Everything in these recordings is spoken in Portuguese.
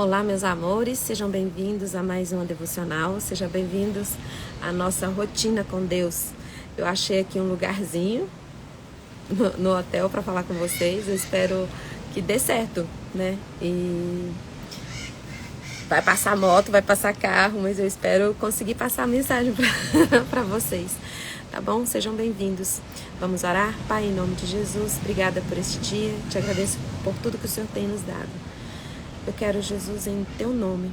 Olá, meus amores, sejam bem-vindos a mais uma devocional, sejam bem-vindos à nossa rotina com Deus. Eu achei aqui um lugarzinho no hotel para falar com vocês, eu espero que dê certo, né? E vai passar moto, vai passar carro, mas eu espero conseguir passar a mensagem para vocês, tá bom? Sejam bem-vindos. Vamos orar? Pai, em nome de Jesus, obrigada por este dia, te agradeço por tudo que o Senhor tem nos dado. Eu quero, Jesus, em Teu nome,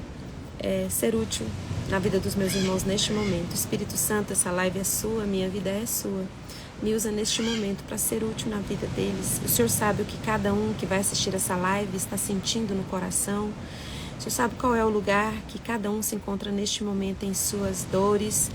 ser útil na vida dos meus irmãos neste momento. Espírito Santo, essa live é sua, minha vida é sua. Me usa neste momento para ser útil na vida deles. O Senhor sabe o que cada um que vai assistir essa live está sentindo no coração. O Senhor sabe qual é o lugar que cada um se encontra neste momento em suas dores,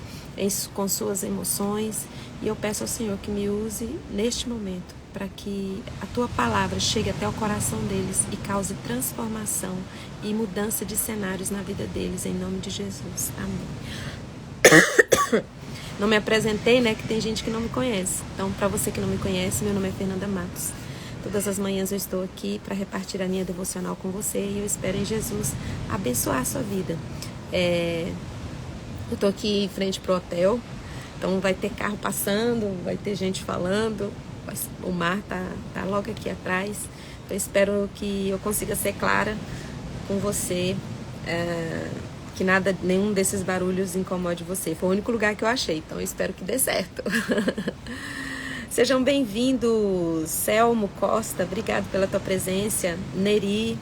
com suas emoções. E eu peço ao Senhor que me use neste momento para que a Tua palavra chegue até o coração deles e cause transformação e mudança de cenários na vida deles, em nome de Jesus. Amém. Não me apresentei, né, que tem gente que não me conhece. Então, para você que não me conhece, meu nome é Fernanda Matos. Todas as manhãs eu estou aqui para repartir a minha devocional com você e eu espero em Jesus abençoar a sua vida. Eu estou aqui em frente pro hotel, então vai ter carro passando, vai ter gente falando. O mar tá logo aqui atrás. Eu espero que eu consiga ser clara com você, que nenhum desses barulhos incomode você. Foi o único lugar que eu achei, então eu espero que dê certo. Sejam bem-vindos, Selmo Costa, obrigado pela tua presença. Neri,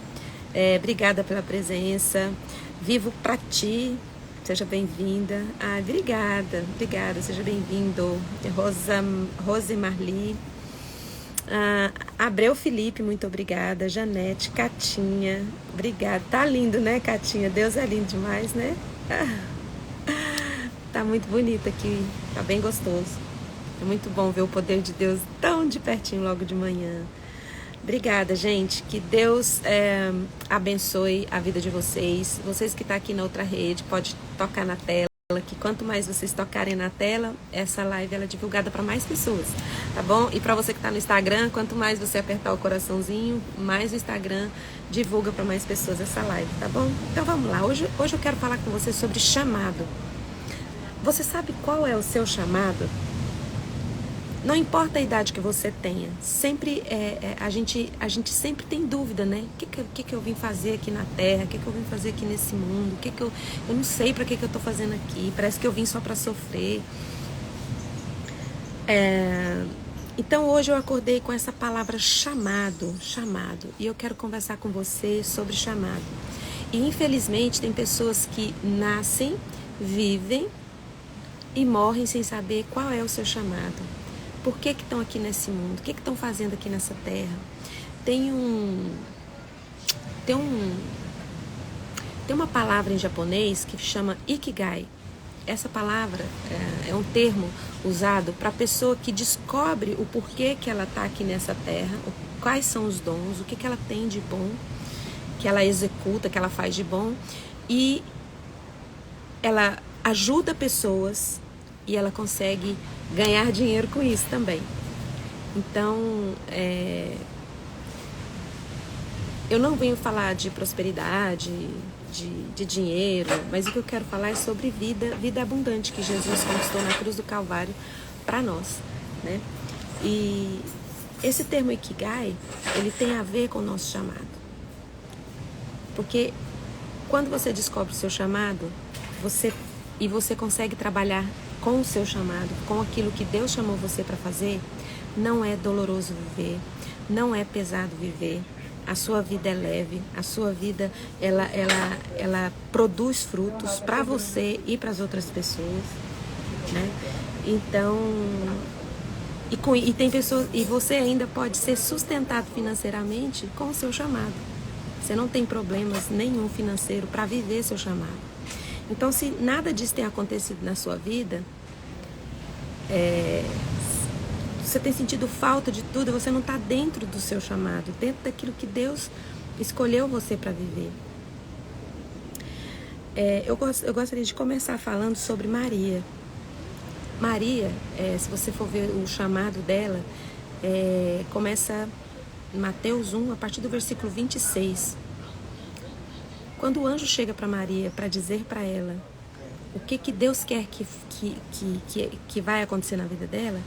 obrigada pela presença. Vivo pra ti, seja bem-vinda. Obrigada, seja bem-vindo. Rose Marli. Abreu Felipe, muito obrigada. Janete, Catinha, obrigada. Tá lindo, né, Catinha? Deus é lindo demais, né? Tá muito bonito aqui, tá bem gostoso. É muito bom ver o poder de Deus tão de pertinho logo de manhã. Obrigada, gente. Que Deus abençoe a vida de vocês. Vocês que estão aqui na outra rede, pode tocar na tela, que quanto mais vocês tocarem na tela, essa live ela é divulgada para mais pessoas, tá bom? E para você que está no Instagram, quanto mais você apertar o coraçãozinho, mais o Instagram divulga para mais pessoas essa live, tá bom? Então vamos lá. Hoje eu quero falar com você sobre chamado. Você sabe qual é o seu chamado? Não importa a idade que você tenha, sempre a gente sempre tem dúvida, né? O que eu vim fazer aqui na Terra? O que eu vim fazer aqui nesse mundo? Eu não sei para que eu tô fazendo aqui. Parece que eu vim só para sofrer. Então hoje eu acordei com essa palavra chamado. E eu quero conversar com você sobre chamado. E infelizmente tem pessoas que nascem, vivem e morrem sem saber qual é o seu chamado. Por que estão aqui nesse mundo? O que estão fazendo aqui nessa terra? Tem uma palavra em japonês que chama Ikigai. Essa palavra é um termo usado para a pessoa que descobre o porquê que ela está aqui nessa terra, quais são os dons, o que ela tem de bom, que ela executa, que ela faz de bom, e ela ajuda pessoas e ela consegue ganhar dinheiro com isso também. Então, eu não venho falar de prosperidade, de dinheiro, mas o que eu quero falar é sobre vida abundante que Jesus conquistou na cruz do Calvário para nós, né? E esse termo Ikigai, ele tem a ver com o nosso chamado. Porque quando você descobre o seu chamado, você consegue trabalhar com o seu chamado, com aquilo que Deus chamou você para fazer, não é doloroso viver, não é pesado viver. A sua vida é leve, a sua vida ela produz frutos para você e para as outras pessoas, né? Então, e tem pessoas, e você ainda pode ser sustentado financeiramente com o seu chamado. Você não tem problemas nenhum financeiro para viver seu chamado. Então, se nada disso tem acontecido na sua vida, você tem sentido falta de tudo, você não está dentro do seu chamado, dentro daquilo que Deus escolheu você para viver. Eu gostaria de começar falando sobre Maria. Maria, se você for ver o chamado dela, começa em Mateus 1, a partir do versículo 26. Quando o anjo chega para Maria para dizer para ela o que Deus quer que vai acontecer na vida dela,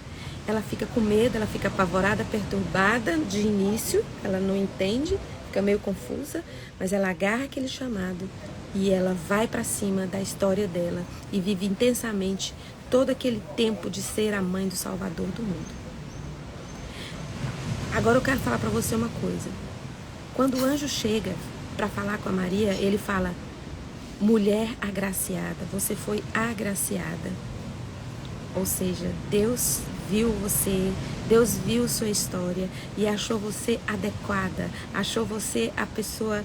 ela fica com medo, ela fica apavorada, perturbada de início, ela não entende, fica meio confusa, mas ela agarra aquele chamado e ela vai para cima da história dela e vive intensamente todo aquele tempo de ser a mãe do Salvador do mundo. Agora eu quero falar para você uma coisa. Quando o anjo chega para falar com a Maria, ele fala: mulher agraciada, você foi agraciada. Ou seja, Deus viu você, Deus viu sua história e achou você adequada, achou você a pessoa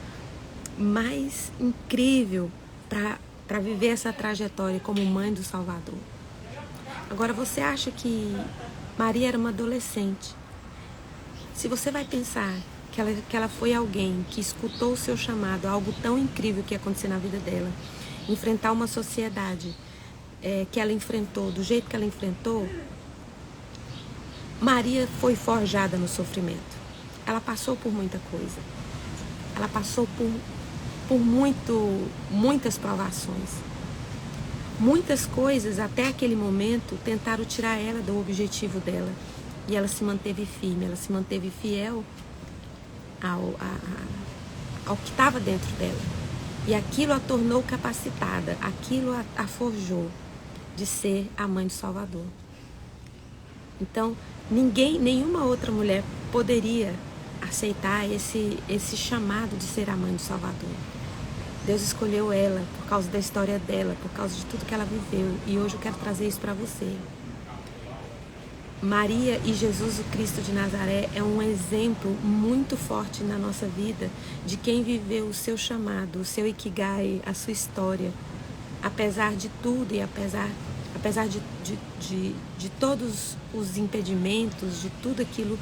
mais incrível para viver essa trajetória como mãe do Salvador. Agora, você acha que Maria era uma adolescente? Se você vai pensar que ela foi alguém que escutou o seu chamado, algo tão incrível que ia acontecer na vida dela, enfrentar uma sociedade que ela enfrentou, do jeito que ela enfrentou, Maria foi forjada no sofrimento. Ela passou por muita coisa. Ela passou por muitas provações. Muitas coisas, até aquele momento, tentaram tirar ela do objetivo dela. E ela se manteve firme, ela se manteve fiel ao que estava dentro dela. E aquilo a tornou capacitada, aquilo a forjou de ser a mãe do Salvador. Então, nenhuma outra mulher poderia aceitar esse chamado de ser a mãe do Salvador. Deus escolheu ela por causa da história dela, por causa de tudo que ela viveu. E hoje eu quero trazer isso para você. Maria e Jesus, o Cristo de Nazaré, é um exemplo muito forte na nossa vida de quem viveu o seu chamado, o seu Ikigai, a sua história. Apesar de tudo e apesar de todos os impedimentos, de tudo aquilo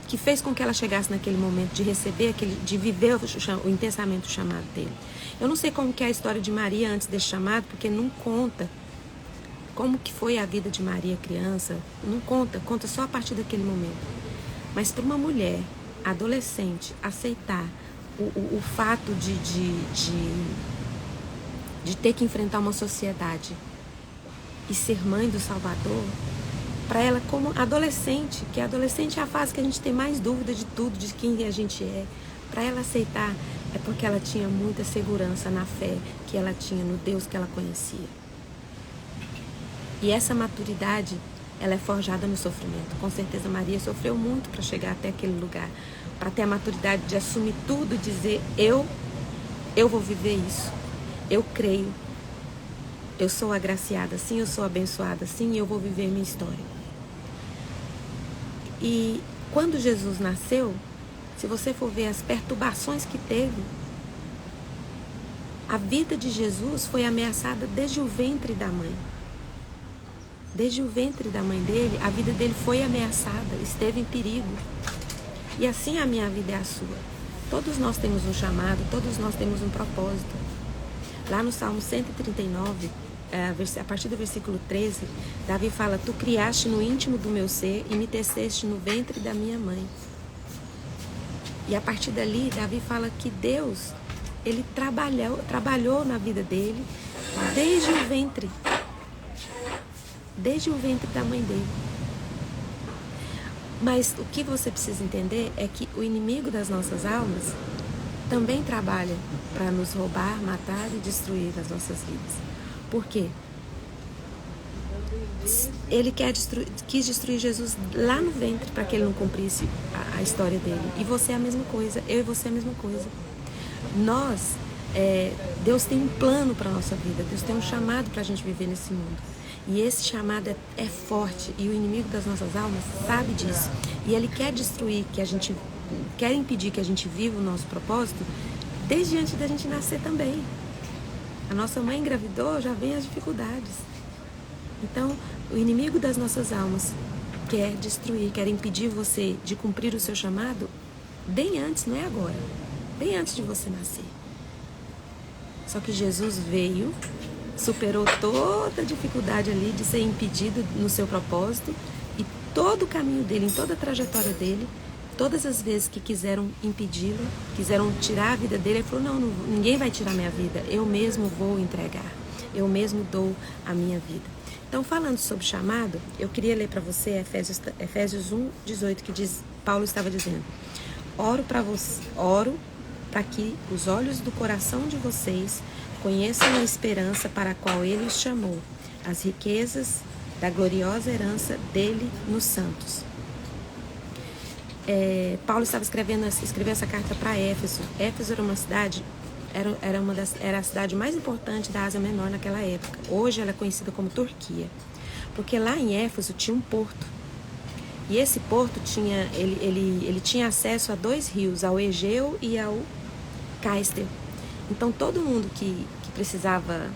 que fez com que ela chegasse naquele momento de receber, de viver intensamente o chamado dele. Eu não sei como que é a história de Maria antes desse chamado, porque não conta como que foi a vida de Maria criança, não conta só a partir daquele momento. Mas para uma mulher adolescente aceitar o fato de ter que enfrentar uma sociedade e ser mãe do Salvador, para ela como adolescente, que adolescente é a fase que a gente tem mais dúvida de tudo, de quem a gente é, para ela aceitar é porque ela tinha muita segurança na fé que ela tinha no Deus que ela conhecia. E essa maturidade, ela é forjada no sofrimento. Com certeza Maria sofreu muito para chegar até aquele lugar, para ter a maturidade de assumir tudo, dizer eu vou viver isso, eu creio, eu sou agraciada, sim, eu sou abençoada, sim, eu vou viver minha história. E quando Jesus nasceu, se você for ver as perturbações que teve, a vida de Jesus foi ameaçada desde o ventre da mãe. Desde o ventre da mãe dele, a vida dele foi ameaçada, esteve em perigo. E assim a minha vida é a sua. Todos nós temos um chamado, todos nós temos um propósito. Lá no Salmo 139, a partir do versículo 13, Davi fala: tu criaste no íntimo do meu ser e me teceste no ventre da minha mãe. E a partir dali, Davi fala que Deus, ele trabalhou na vida dele desde o ventre da mãe dele. Mas o que você precisa entender é que o inimigo das nossas almas também trabalha para nos roubar, matar e destruir as nossas vidas. Por quê? Ele quis destruir Jesus lá no ventre para que ele não cumprisse a história dele. E você é a mesma coisa, eu e você é a mesma coisa. Deus tem um plano para a nossa vida, Deus tem um chamado para a gente viver nesse mundo. E esse chamado é forte e o inimigo das nossas almas sabe disso. E ele quer destruir, quer impedir que a gente viva o nosso propósito desde antes da gente nascer também. A nossa mãe engravidou, já vem as dificuldades. Então, o inimigo das nossas almas quer destruir, quer impedir você de cumprir o seu chamado bem antes, não é agora, bem antes de você nascer. Só que Jesus veio, superou toda a dificuldade ali de ser impedido no seu propósito e todo o caminho dele, em toda a trajetória dele, Todas as vezes que quiseram impedi-lo, quiseram tirar a vida dele, ele falou, não, ninguém vai tirar minha vida, eu mesmo vou entregar, eu mesmo dou a minha vida. Então, falando sobre chamado, eu queria ler para você Efésios 1:18, que diz, Paulo estava dizendo, oro para que os olhos do coração de vocês conheçam a esperança para a qual ele os chamou, as riquezas da gloriosa herança dele nos santos. Paulo estava escreveu essa carta para Éfeso. Éfeso era uma cidade, era a cidade mais importante da Ásia Menor naquela época. Hoje ela é conhecida como Turquia, porque lá em Éfeso tinha um porto. E esse porto ele tinha acesso a 2 rios, ao Egeu e ao Cáspio. Então todo mundo que precisava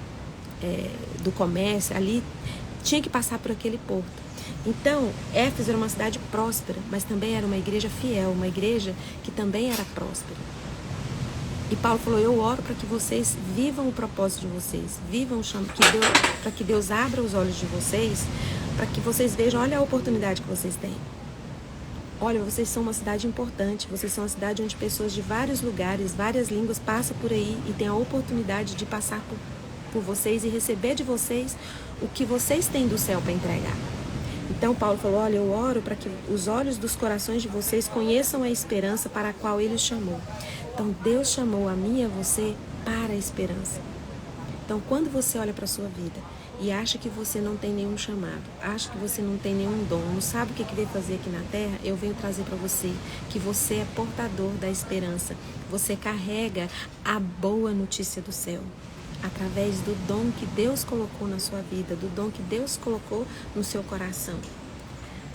do comércio ali tinha que passar por aquele porto. Então, Éfeso era uma cidade próspera, mas também era uma igreja fiel, uma igreja que também era próspera. E Paulo falou, eu oro para que vocês vivam o propósito de vocês, para que Deus abra os olhos de vocês, para que vocês vejam, olha a oportunidade que vocês têm. Olha, vocês são uma cidade importante, vocês são uma cidade onde pessoas de vários lugares, várias línguas passam por aí e têm a oportunidade de passar por vocês e receber de vocês o que vocês têm do céu para entregar. Então Paulo falou, olha, eu oro para que os olhos dos corações de vocês conheçam a esperança para a qual ele os chamou. Então Deus chamou a mim e a você para a esperança. Então quando você olha para a sua vida e acha que você não tem nenhum chamado, acha que você não tem nenhum dom, não sabe o que veio fazer aqui na terra, eu venho trazer para você que você é portador da esperança. Você carrega a boa notícia do céu, através do dom que Deus colocou na sua vida, do dom que Deus colocou no seu coração.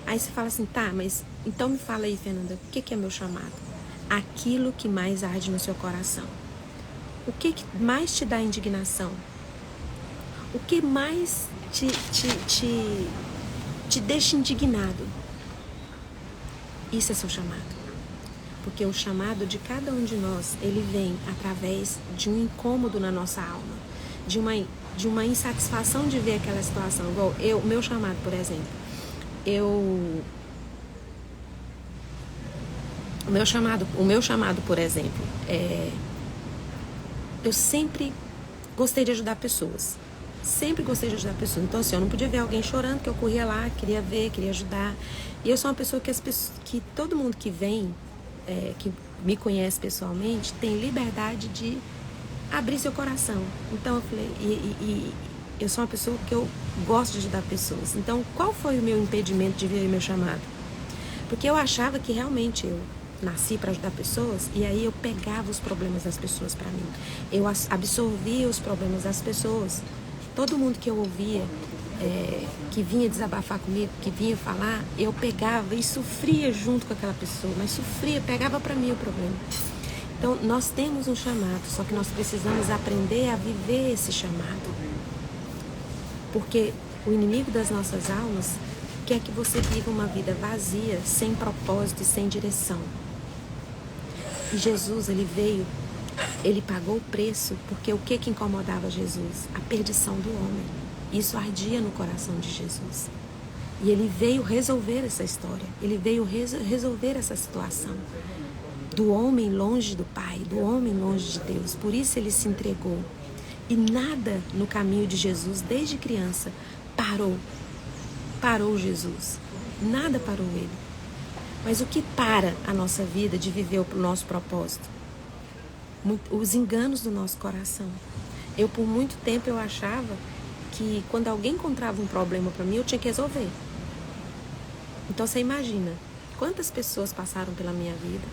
Aí você fala assim, tá, mas então me fala aí, Fernanda, o que é meu chamado? Aquilo que mais arde no seu coração. O que mais te dá indignação? O que mais te deixa indignado? Isso é seu chamado. Porque o chamado de cada um de nós, ele vem através de um incômodo na nossa alma, de uma insatisfação de ver aquela situação. Igual o meu chamado, por exemplo, o meu chamado, por exemplo, eu sempre gostei de ajudar pessoas. Sempre gostei de ajudar pessoas. Então, assim, eu não podia ver alguém chorando, que eu corria lá, queria ver, queria ajudar. E eu sou uma pessoa que todo mundo que vem, que me conhece pessoalmente, tem liberdade de abrir seu coração. Então eu falei, e eu sou uma pessoa que eu gosto de ajudar pessoas. Então qual foi o meu impedimento de viver meu chamado? Porque eu achava que realmente eu nasci para ajudar pessoas, e aí eu pegava os problemas das pessoas para mim. Eu absorvia os problemas das pessoas. Todo mundo que eu ouvia, que vinha desabafar comigo, que vinha falar, eu pegava e sofria junto com aquela pessoa, mas sofria, pegava para mim o problema. Então, nós temos um chamado, só que nós precisamos aprender a viver esse chamado. Porque o inimigo das nossas almas quer que você viva uma vida vazia, sem propósito e sem direção. E Jesus, ele veio, ele pagou o preço, porque o que incomodava Jesus? A perdição do homem. Isso ardia no coração de Jesus. E ele veio resolver essa história. Ele veio resolver essa situação. Do homem longe do Pai, do homem longe de Deus. Por isso ele se entregou. E nada no caminho de Jesus, desde criança, parou Jesus. Nada parou ele. Mas o que para a nossa vida de viver o nosso propósito? Os enganos do nosso coração. Por muito tempo, eu achava que quando alguém encontrava um problema para mim, eu tinha que resolver. Então você imagina, quantas pessoas passaram pela minha vida,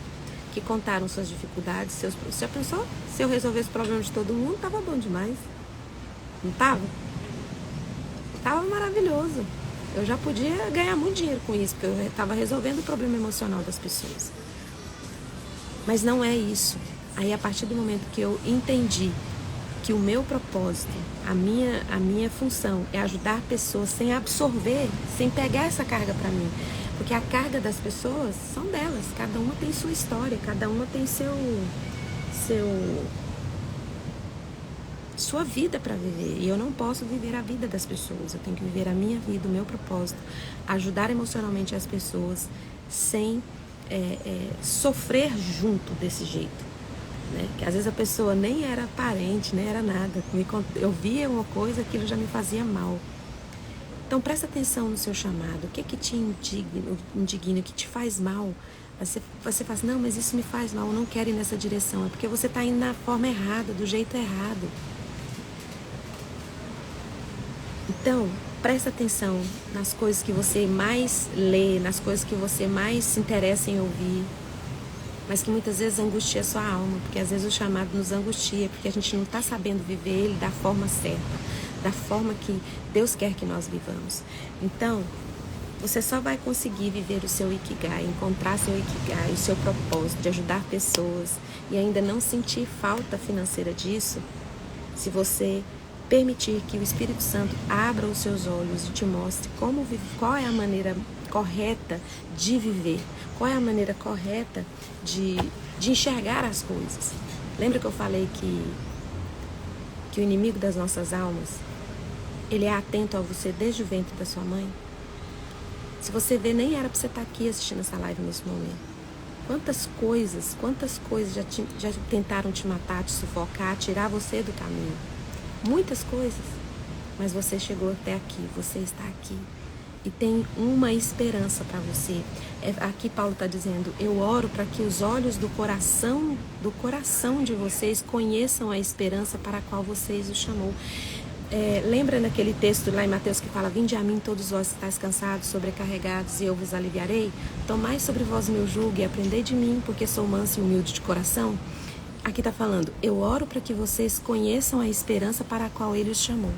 que contaram suas dificuldades, já pensou? Se eu resolvesse o problema de todo mundo, tava bom demais. Não tava? Tava maravilhoso. Eu já podia ganhar muito dinheiro com isso, porque eu estava resolvendo o problema emocional das pessoas. Mas não é isso. Aí, a partir do momento que eu entendi que o meu propósito, a minha função é ajudar pessoas sem absorver, sem pegar essa carga para mim. Porque a carga das pessoas são delas. Cada uma tem sua história, cada uma tem sua vida para viver. E eu não posso viver a vida das pessoas. Eu tenho que viver a minha vida, o meu propósito. Ajudar emocionalmente as pessoas sem sofrer junto desse jeito, né? Que às vezes a pessoa nem era parente, nem era nada. Eu via uma coisa, aquilo já me fazia mal. Então presta atenção no seu chamado. O que te indigna, o que te faz mal? Você fala assim, não, mas isso me faz mal, eu não quero ir nessa direção. É porque você está indo na forma errada, do jeito errado. Então, presta atenção nas coisas que você mais lê, nas coisas que você mais se interessa em ouvir, mas que muitas vezes angustia a sua alma, porque às vezes o chamado nos angustia, porque a gente não está sabendo viver ele da forma certa, da forma que Deus quer que nós vivamos. Então, você só vai conseguir viver o seu Ikigai, encontrar seu Ikigai, o seu propósito de ajudar pessoas e ainda não sentir falta financeira disso, se você permitir que o Espírito Santo abra os seus olhos e te mostre qual é a maneira correta de viver, qual é a maneira correta de enxergar as coisas. Lembra que eu falei que o inimigo das nossas almas, ele é atento a você desde o ventre da sua mãe? Se você vê, nem era para você estar aqui assistindo essa live nesse momento. Quantas coisas já tentaram te matar, te sufocar, tirar você do caminho. Muitas coisas, mas você chegou até aqui, você está aqui e tem uma esperança para você. Aqui Paulo está dizendo, eu oro para que os olhos do coração de vocês conheçam a esperança para a qual vocês o chamou. Lembra naquele texto lá em Mateus que fala, vinde a mim todos vós que estáis cansados, sobrecarregados, e eu vos aliviarei? Tomai sobre vós o meu jugo e aprendei de mim, porque sou manso e humilde de coração. Aqui está falando, eu oro para que vocês conheçam a esperança para a qual Ele os chamou.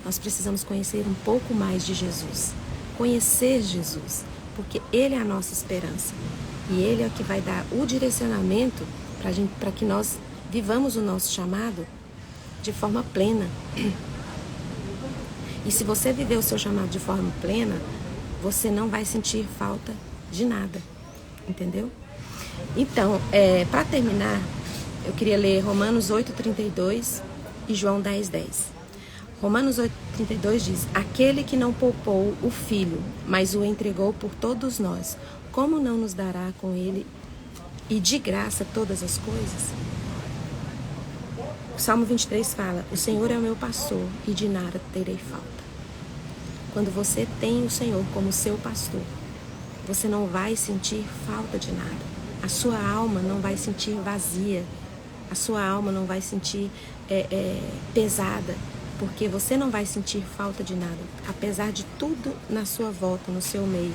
Nós precisamos conhecer um pouco mais de Jesus. Conhecer Jesus, porque Ele é a nossa esperança. E Ele é o que vai dar o direcionamento para que nós vivamos o nosso chamado de forma plena. E se você viver o seu chamado de forma plena, você não vai sentir falta de nada. Entendeu? Então, para terminar, eu queria ler Romanos 8:32 e João 10:10. Romanos 8:32 diz, aquele que não poupou o Filho, mas o entregou por todos nós, como não nos dará com ele e de graça todas as coisas? O Salmo 23 fala, o Senhor é o meu pastor e de nada terei falta. Quando você tem o Senhor como seu pastor, você não vai sentir falta de nada. A sua alma não vai sentir vazia. A sua alma não vai sentir pesada, porque você não vai sentir falta de nada. Apesar de tudo na sua volta, no seu meio,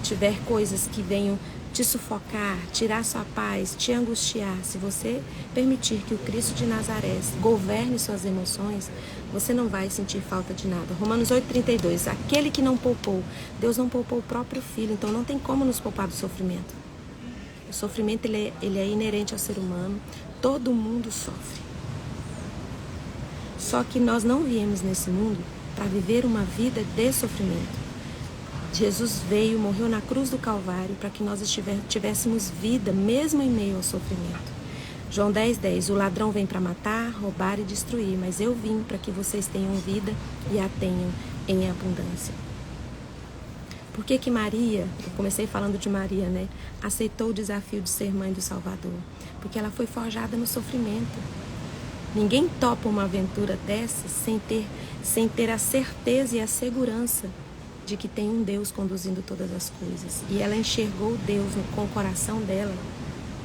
tiver coisas que venham te sufocar, tirar sua paz, te angustiar, se você permitir que o Cristo de Nazaré governe suas emoções, você não vai sentir falta de nada. Romanos 8:32, aquele que não poupou, Deus não poupou o próprio Filho, então não tem como nos poupar do sofrimento. O sofrimento ele é inerente ao ser humano, todo mundo sofre. Só que nós não viemos nesse mundo para viver uma vida de sofrimento. Jesus veio, morreu na cruz do Calvário para que nós tivéssemos vida mesmo em meio ao sofrimento. João 10:10, o ladrão vem para matar, roubar e destruir, mas eu vim para que vocês tenham vida e a tenham em abundância. Por que Maria, eu comecei falando de Maria, né? Aceitou o desafio de ser mãe do Salvador? Porque ela foi forjada no sofrimento. Ninguém topa uma aventura dessa sem ter a certeza e a segurança de que tem um Deus conduzindo todas as coisas. E ela enxergou Deus com o coração dela,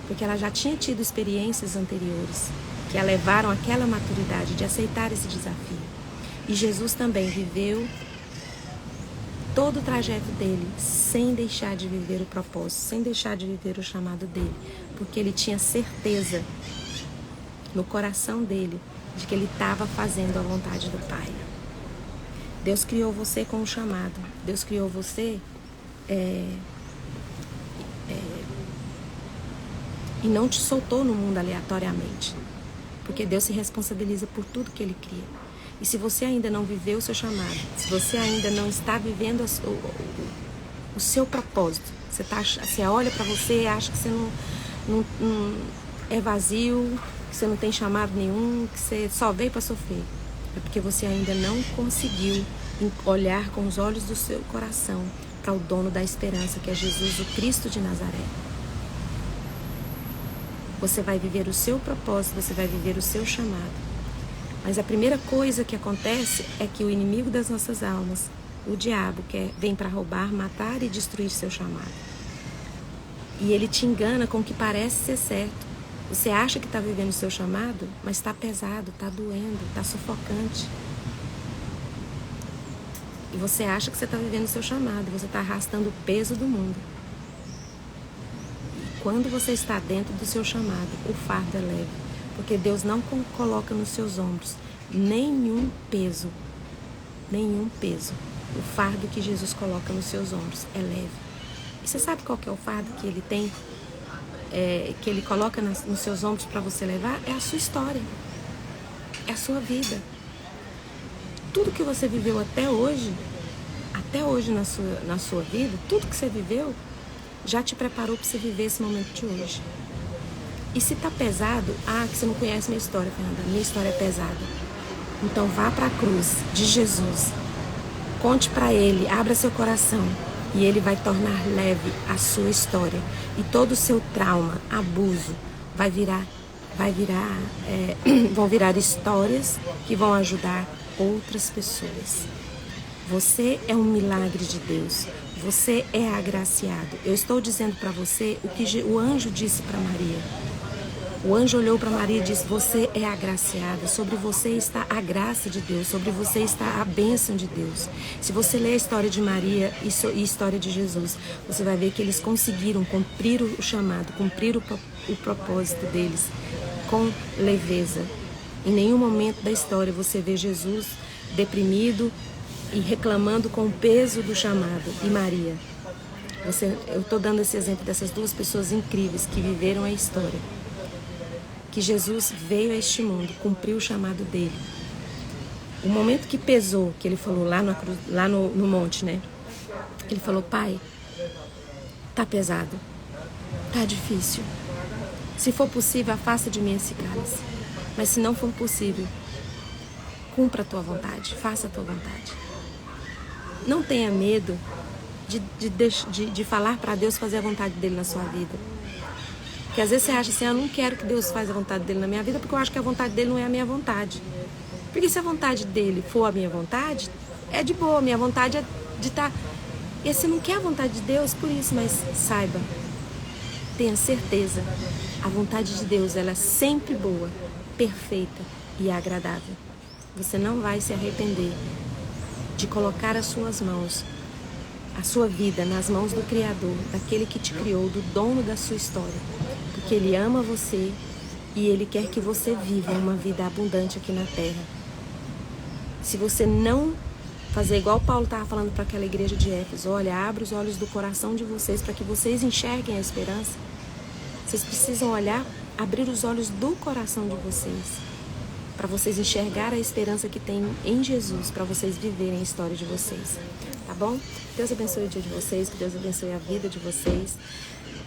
porque ela já tinha tido experiências anteriores que a levaram àquela maturidade de aceitar esse desafio. E Jesus também viveu todo o trajeto dele sem deixar de viver o propósito, sem deixar de viver o chamado dele, porque ele tinha certeza no coração dele de que ele estava fazendo a vontade do Pai. Deus criou você com um chamado. Deus criou você e não te soltou no mundo aleatoriamente, porque Deus se responsabiliza por tudo que Ele cria. E se você ainda não viveu o seu chamado, se você ainda não está vivendo o seu propósito, você olha para você e acha que você não é vazio, que você não tem chamado nenhum, que você só veio para sofrer, é porque você ainda não conseguiu olhar com os olhos do seu coração para o dono da esperança, que é Jesus, o Cristo de Nazaré. Você vai viver o seu propósito, você vai viver o seu chamado. Mas a primeira coisa que acontece é que o inimigo das nossas almas, o diabo, vem para roubar, matar e destruir seu chamado. E ele te engana com o que parece ser certo. Você acha que está vivendo o seu chamado, mas está pesado, está doendo, está sufocante. E você acha que você está vivendo o seu chamado, você está arrastando o peso do mundo. E quando você está dentro do seu chamado, o fardo é leve. Porque Deus não coloca nos seus ombros nenhum peso. Nenhum peso. O fardo que Jesus coloca nos seus ombros é leve. E você sabe qual que é o fardo que ele tem? Que ele coloca nos seus ombros para você levar? É a sua história. É a sua vida. Tudo que você viveu até hoje na sua vida, tudo que você viveu, já te preparou para você viver esse momento de hoje. E se tá pesado, que você não conhece minha história, Fernanda, minha história é pesada. Então vá para a cruz de Jesus, conte para ele, abra seu coração e ele vai tornar leve a sua história. E todo o seu trauma, abuso, vão virar histórias que vão ajudar outras pessoas. Você é um milagre de Deus. Você é agraciado. Eu estou dizendo para você o que o anjo disse para Maria. O anjo olhou para Maria e disse: você é agraciada, sobre você está a graça de Deus, sobre você está a bênção de Deus. Se você ler a história de Maria e a história de Jesus, você vai ver que eles conseguiram cumprir o chamado, cumprir o propósito deles com leveza. Em nenhum momento da história você vê Jesus deprimido e reclamando com o peso do chamado. E Maria, eu estou dando esse exemplo dessas duas pessoas incríveis que viveram a história. Que Jesus veio a este mundo, cumpriu o chamado dele. O momento que pesou, que ele falou lá no monte, né? Ele falou: Pai, tá pesado, tá difícil. Se for possível, afasta de mim esse cálice. Mas se não for possível, cumpra a tua vontade, faça a tua vontade. Não tenha medo de falar para Deus fazer a vontade dele na sua vida. Porque às vezes você acha assim: eu não quero que Deus faça a vontade dele na minha vida, porque eu acho que a vontade dele não é a minha vontade. Porque se a vontade dele for a minha vontade, é de boa, minha vontade é de estar... E você não quer a vontade de Deus por isso, mas saiba, tenha certeza, a vontade de Deus, ela é sempre boa, perfeita e agradável. Você não vai se arrepender de colocar as suas mãos, a sua vida nas mãos do Criador, daquele que te criou, do dono da sua história. Porque Ele ama você e Ele quer que você viva uma vida abundante aqui na Terra. Se você não fazer igual Paulo estava falando para aquela igreja de Éfeso: olha, abra os olhos do coração de vocês para que vocês enxerguem a esperança. Vocês precisam olhar, abrir os olhos do coração de vocês, para vocês enxergar a esperança que tem em Jesus, para vocês viverem a história de vocês. Tá bom? Deus abençoe o dia de vocês, que Deus abençoe a vida de vocês.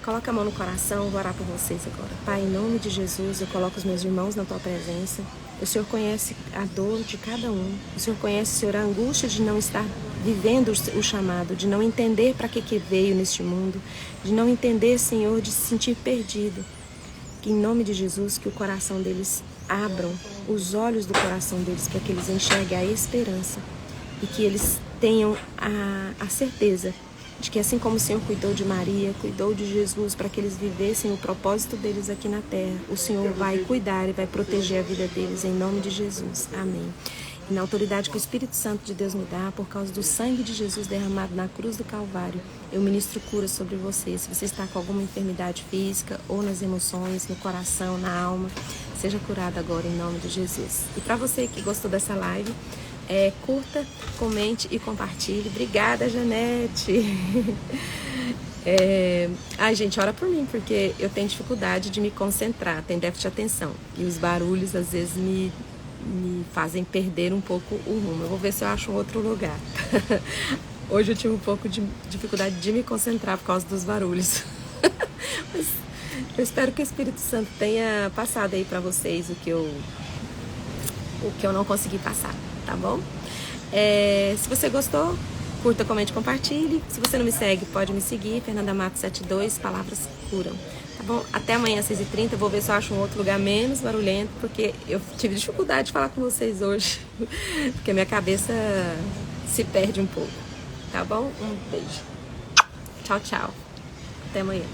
Coloca a mão no coração, vou orar por vocês agora. Pai, em nome de Jesus, eu coloco os meus irmãos na Tua presença. O Senhor conhece a dor de cada um. O Senhor conhece, Senhor, a angústia de não estar vivendo o chamado, de não entender para que veio neste mundo, de não entender, Senhor, de se sentir perdido. Que em nome de Jesus, que o coração deles abram, os olhos do coração deles, para que eles enxerguem a esperança e que eles tenham a certeza de que assim como o Senhor cuidou de Maria, cuidou de Jesus para que eles vivessem o propósito deles aqui na terra, o Senhor vai cuidar e vai proteger a vida deles em nome de Jesus. Amém. E na autoridade que o Espírito Santo de Deus me dá, por causa do sangue de Jesus derramado na cruz do Calvário, eu ministro cura sobre você. Se você está com alguma enfermidade física ou nas emoções, no coração, na alma, seja curado agora em nome de Jesus. E para você que gostou dessa live, curta, comente e compartilhe. Obrigada, Janete. Ai, gente, ora por mim, porque eu tenho dificuldade de me concentrar, tenho déficit de atenção. E os barulhos, às vezes, me fazem perder um pouco o rumo. Eu vou ver se eu acho um outro lugar. Hoje eu tive um pouco de dificuldade de me concentrar por causa dos barulhos. Mas eu espero que o Espírito Santo tenha passado aí para vocês o que eu não consegui passar. Tá bom? Se você gostou, curta, comente, compartilhe. Se você não me segue, pode me seguir. Fernanda Matos 72, palavras curam. Tá bom? Até amanhã às 6h30, eu vou ver se eu acho um outro lugar menos barulhento, porque eu tive dificuldade de falar com vocês hoje, porque a minha cabeça se perde um pouco, tá bom? Um beijo. Tchau, tchau. Até amanhã.